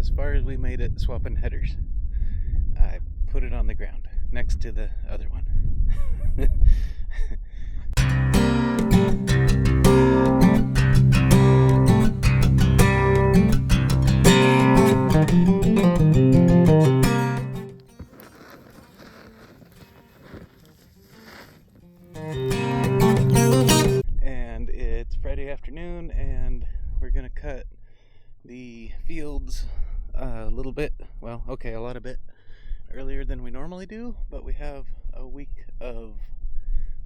as far as we made it swapping headers. I put it on the ground next to the other one. And it's Friday afternoon, and we're gonna cut the fields a little bit, well, okay, a lot of bit earlier than we normally do, but we have a week of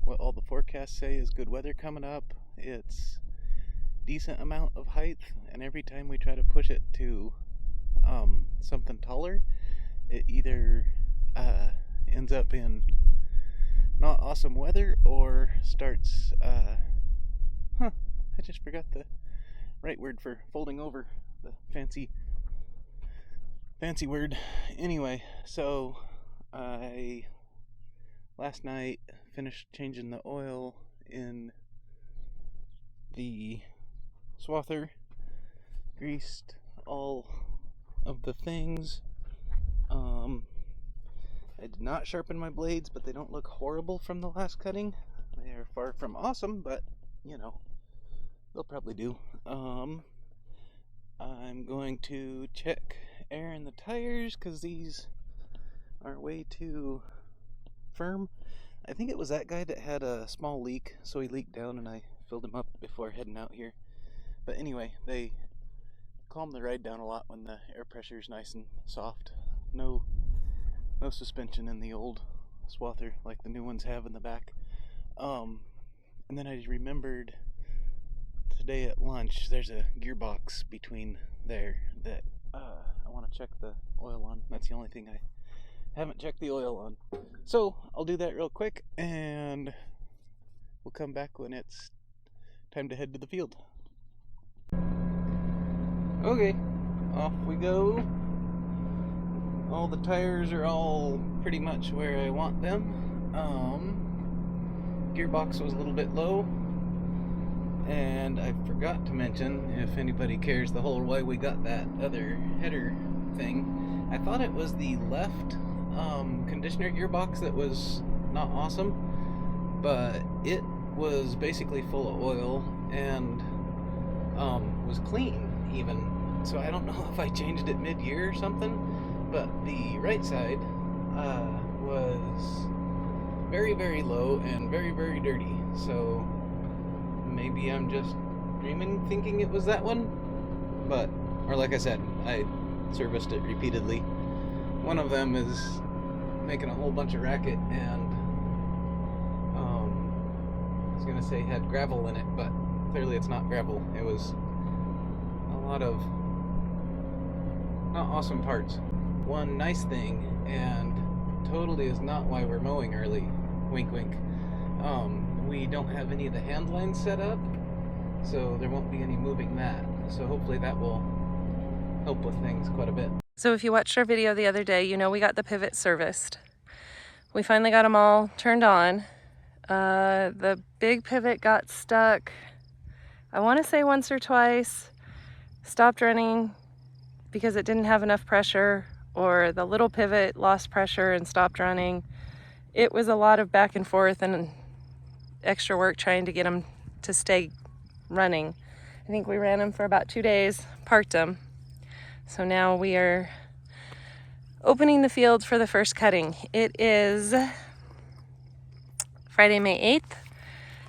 what all the forecasts say is good weather coming up. It's decent amount of height, and every time we try to push it to something taller, it either ends up in not awesome weather or starts I just forgot the right word for folding over, the fancy word. Anyway, so I last night finished changing the oil in the swather, greased all of the things. I did not sharpen my blades, but they don't look horrible from the last cutting. They are far from awesome, but you know, they'll probably do. I'm going to check air in the tires because these are way too firm. I think it was that guy that had a small leak, so he leaked down and I filled him up before heading out here. But anyway, they calm the ride down a lot when the air pressure is nice and soft. No suspension in the old swather like the new ones have in the back. And then I remembered today at lunch there's a gearbox between there that I want to check the oil on. That's the only thing I haven't checked the oil on. So I'll do that real quick and we'll come back when it's time to head to the field. Okay, off we go. All the tires are all pretty much where I want them. Gearbox was a little bit low, and I forgot to mention, if anybody cares the whole why we got that other header thing, I thought it was the left conditioner gearbox that was not awesome, but it was basically full of oil and was clean even, so I don't know if I changed it mid-year or something, but the right side was very, very low and very, very dirty, so maybe I'm just dreaming thinking it was that one, but, or like I said, I serviced it repeatedly. One of them is making a whole bunch of racket and I was gonna say had gravel in it, but clearly it's not gravel. It was a lot of not awesome parts. One nice thing, and totally is not why we're mowing early, wink wink, we don't have any of the hand lines set up, so there won't be any moving that, so hopefully that will help with things quite a bit. So if you watched our video the other day, you know we got the pivot serviced. We finally got them all turned on. The big pivot got stuck, I want to say once or twice, stopped running because it didn't have enough pressure, or the little pivot lost pressure and stopped running. It was a lot of back and forth and extra work trying to get them to stay running. I think we ran them for about 2 days, parked them. So now we are opening the field for the first cutting. It is Friday, May 8th.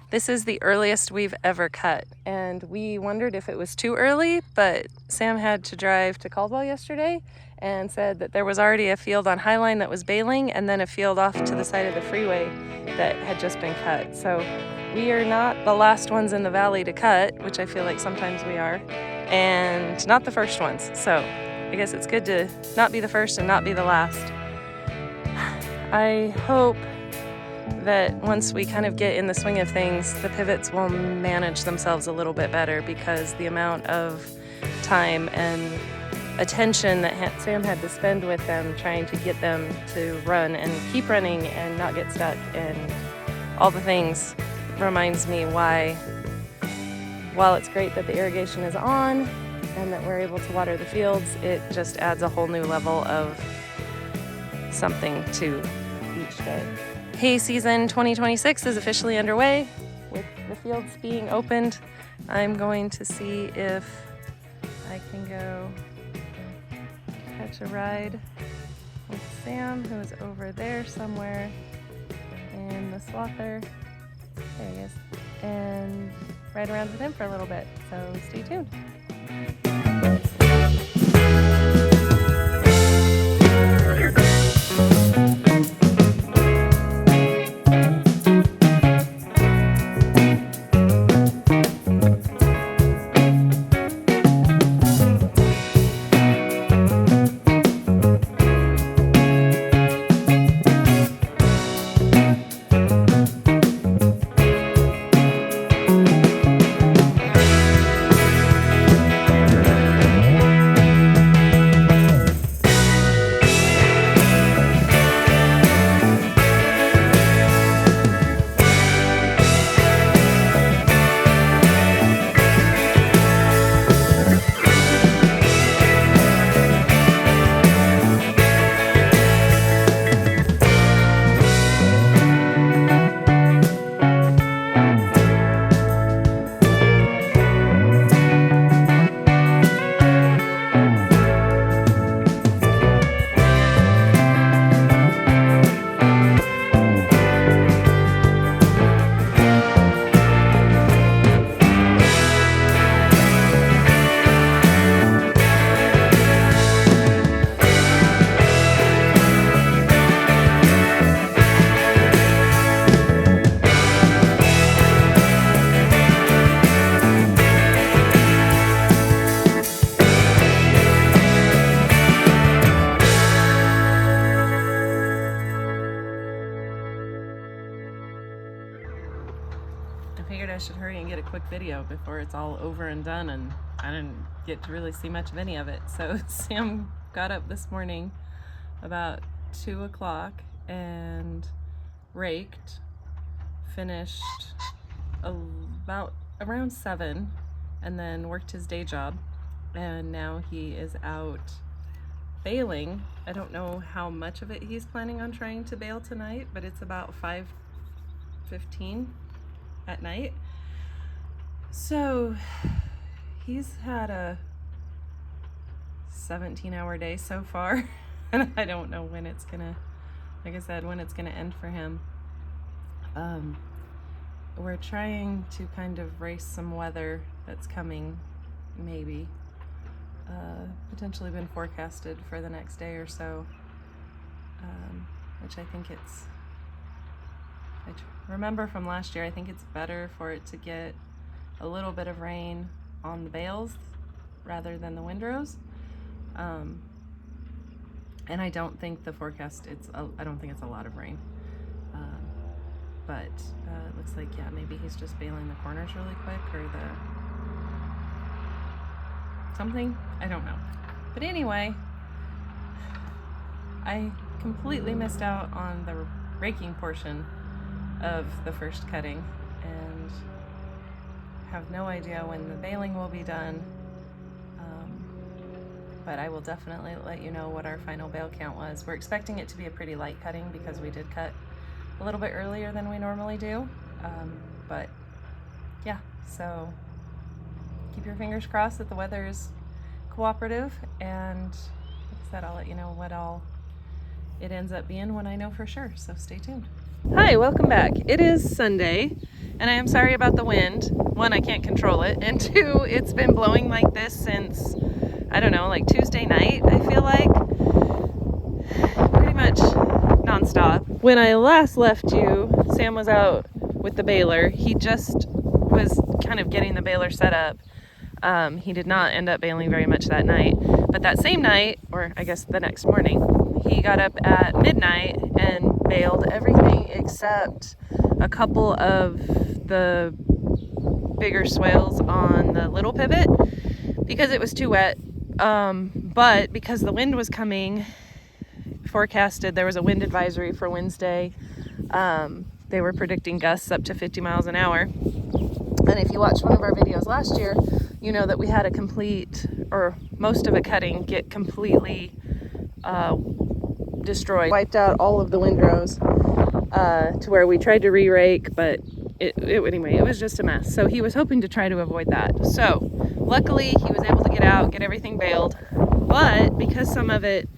This is the earliest we've ever cut, and we wondered if it was too early, but Sam had to drive to Caldwell yesterday and said that there was already a field on Highline that was baling, and then a field off to the side of the freeway that had just been cut. So we are not the last ones in the valley to cut, which I feel like sometimes we are, and not the first ones. So I guess it's good to not be the first and not be the last. I hope that once we kind of get in the swing of things, the pivots will manage themselves a little bit better, because the amount of time and attention that Sam had to spend with them trying to get them to run and keep running and not get stuck and all the things reminds me why, while it's great that the irrigation is on, and that we're able to water the fields, it just adds a whole new level of something to each day. Hay season 2026 is officially underway with the fields being opened. I'm going to see if I can go catch a ride with Sam, who is over there somewhere in the swather. There he is. And ride around with him for a little bit. So stay tuned. I figured I should hurry and get a quick video before it's all over and done, and I didn't get to really see much of any of it. So Sam got up this morning about 2 o'clock and raked, finished about around 7, and then worked his day job, and now he is out baling. I don't know how much of it he's planning on trying to bale tonight, but it's about 5:15 at night. So he's had a 17-hour day so far, and I don't know when it's gonna, like I said, when it's gonna end for him. We're trying to kind of race some weather that's coming, maybe. Potentially been forecasted for the next day or so, which I think I remember from last year, I think it's better for it to get a little bit of rain on the bales rather than the windrows. And I don't think the forecast, I don't think it's a lot of rain. But it looks like, yeah, maybe he's just baling the corners really quick, or something, I don't know. But anyway, I completely missed out on the raking portion of the first cutting and have no idea when the baling will be done. But I will definitely let you know what our final bale count was. We're expecting it to be a pretty light cutting because we did cut a little bit earlier than we normally do. But yeah, so keep your fingers crossed that the weather is cooperative, and like I said, I'll let you know what all it ends up being when I know for sure, so stay tuned. Hi, welcome back. It is Sunday, and I am sorry about the wind. One, I can't control it, and two, it's been blowing like this since, I don't know, like Tuesday night, I feel like. Pretty much nonstop. When I last left you, Sam was out with the baler. He just was kind of getting the baler set up. He did not end up baling very much that night, but that same night, or I guess the next morning, he got up at midnight and baled everything except a couple of the bigger swales on the little pivot because it was too wet. But because the wind was coming, forecasted, there was a wind advisory for Wednesday. They were predicting gusts up to 50 miles an hour. And if you watched one of our videos last year, you know, that we had a complete, or most of a cutting get completely destroyed. Wiped out all of the windrows to where we tried to re-rake, but anyway, it was just a mess. So he was hoping to try to avoid that. So luckily he was able to get out, get everything baled, but because some of it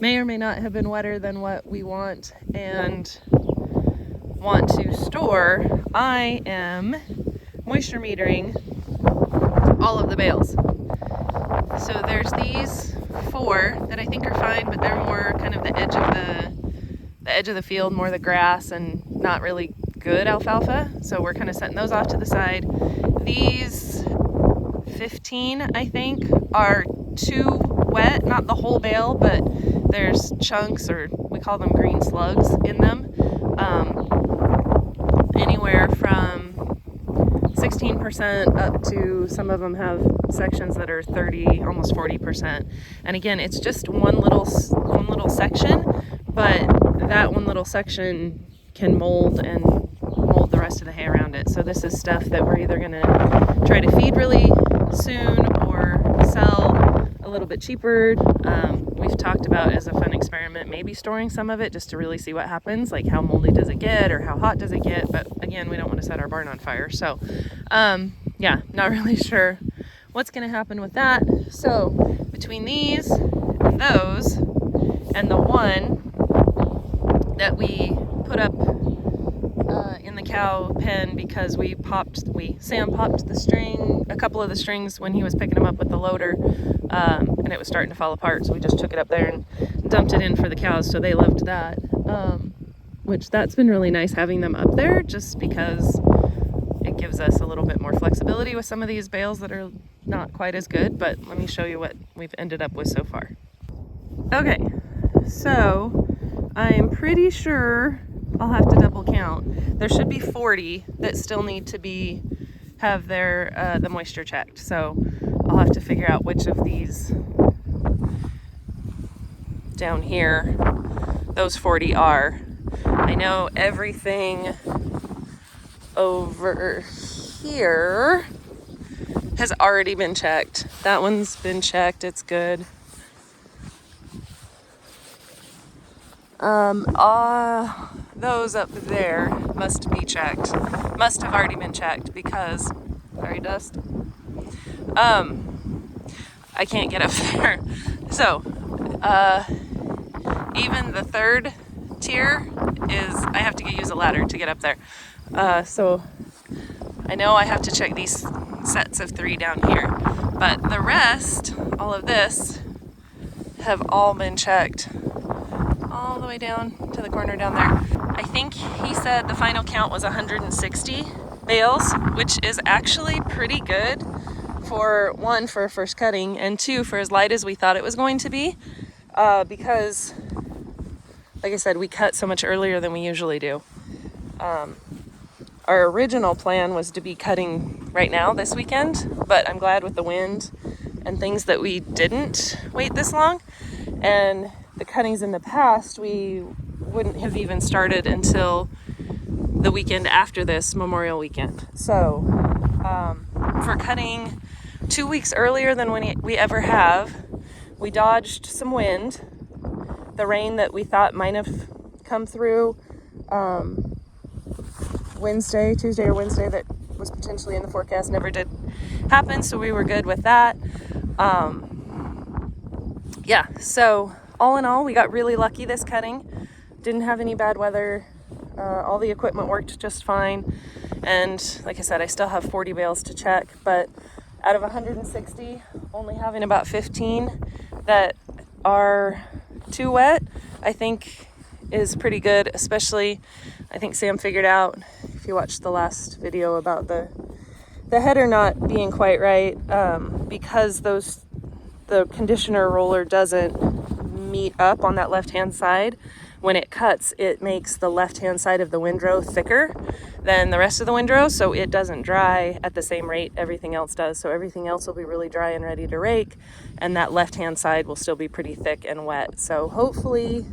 may or may not have been wetter than what we want and want to store, I am moisture metering all of the bales. So there's these 4 that I think are fine, but they're more kind of the edge of the field, more the grass and not really good alfalfa. So we're kind of setting those off to the side. These 15, I think, are too wet, not the whole bale, but there's chunks, or we call them green slugs, in them. Anywhere from 16% up to, some of them have sections that are 30, almost 40%. And again, it's just one little section, but that one little section can mold the rest of the hay around it. So this is stuff that we're either gonna try to feed really soon or sell a little bit cheaper. We've talked about, as a fun experiment, maybe storing some of it just to really see what happens, like how moldy does it get or how hot does it get. But again, we don't want to set our barn on fire. So yeah, not really sure what's going to happen with that. So between these and those and the one that we put up in the cow pen because Sam popped the string, a couple of the strings when he was picking them up with the loader, and it was starting to fall apart, so we just took it up there and dumped it in for the cows, so they loved that, which that's been really nice having them up there, just because it gives us a little bit more flexibility with some of these bales that are not quite as good. But let me show you what we've ended up with so far. Okay, so I'm pretty sure, I'll have to double count, there should be 40 that still need to have their the moisture checked. So I'll have to figure out which of these down here those 40 are. I know everything over here has already been checked. That one's been checked, it's good. Those up there must be checked. Must have already been checked because, sorry, dust. I can't get up there. So, even the third tier I have to use a ladder to get up there. So I know I have to check these sets of 3 down here, but the rest, all of this, have all been checked all the way down to the corner down there. I think he said the final count was 160 bales, which is actually pretty good for, 1, for a first cutting, and 2, for as light as we thought it was going to be, because, like I said, we cut so much earlier than we usually do. Our original plan was to be cutting right now this weekend, but I'm glad with the wind and things that we didn't wait this long. And the cuttings in the past, we wouldn't have even started until the weekend after this, Memorial Weekend. So for cutting 2 weeks earlier than we ever have, we dodged some wind. The rain that we thought might have come through Tuesday or Wednesday, that was potentially in the forecast, never did happen, so we were good with that. Yeah, so all in all, we got really lucky this cutting. Didn't have any bad weather. All the equipment worked just fine. And like I said, I still have 40 bales to check, but out of 160, only having about 15 that are too wet, I think is pretty good. Especially, I think Sam figured out, if you watched the last video about the header not being quite right, because the conditioner roller doesn't meet up on that left-hand side. When it cuts, it makes the left-hand side of the windrow thicker than the rest of the windrow, so it doesn't dry at the same rate everything else does. So everything else will be really dry and ready to rake, and that left-hand side will still be pretty thick and wet. So hopefully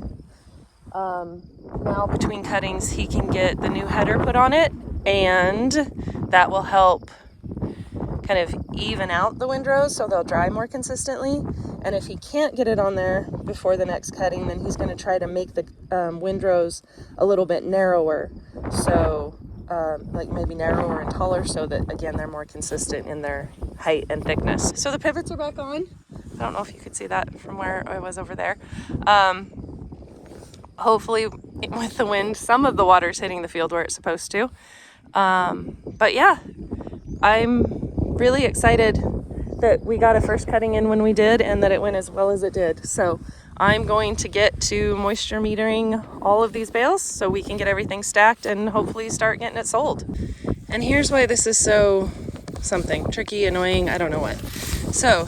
now between cuttings he can get the new header put on it, and that will help kind of even out the windrows so they'll dry more consistently. And if he can't get it on there before the next cutting, then he's going to try to make the windrows a little bit narrower. So like maybe narrower and taller so that, again, they're more consistent in their height and thickness. So the pivots are back on. I don't know if you could see that from where I was over there. Hopefully with the wind, some of the water's hitting the field where it's supposed to. But yeah, I'm really excited that we got a first cutting in when we did and that it went as well as it did. So I'm going to get to moisture metering all of these bales so we can get everything stacked and hopefully start getting it sold. And here's why this is so something tricky, annoying, I don't know what. So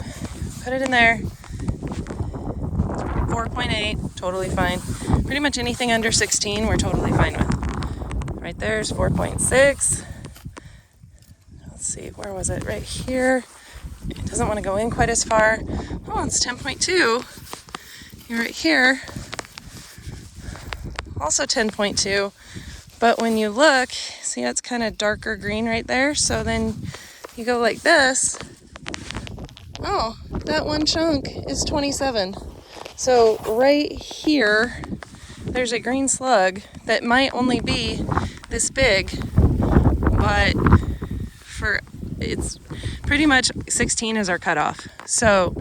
put it in there, 4.8, totally fine. Pretty much anything under 16 we're totally fine with. Right there's 4.6. Let's see, where was it? Right here. It doesn't want to go in quite as far. Oh, it's 10.2. You're right here. Also 10.2. But when you look, see it's kind of darker green right there. So then you go like this. Oh, that one chunk is 27. So right here, there's a green slug that might only be this big, but it's pretty much 16 is our cutoff. So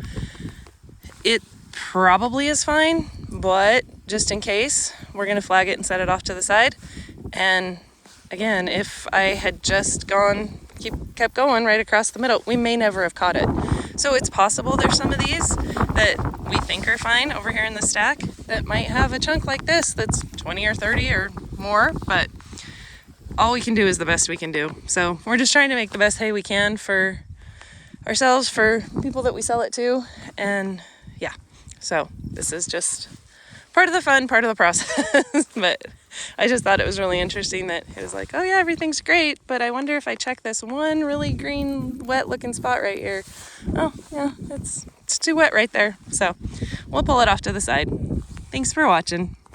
it probably is fine, but just in case, we're gonna flag it and set it off to the side. And again, if I had just kept going right across the middle, we may never have caught it. So it's possible there's some of these that we think are fine over here in the stack that might have a chunk like this that's 20 or 30 or more, but all we can do is the best we can do. So we're just trying to make the best hay we can for ourselves, for people that we sell it to, and yeah. So this is just part of the fun, part of the process. But I just thought it was really interesting that it was like, oh yeah, everything's great, but I wonder if I check this one really green, wet looking spot right here. Oh yeah, it's too wet right there. So we'll pull it off to the side. Thanks for watching.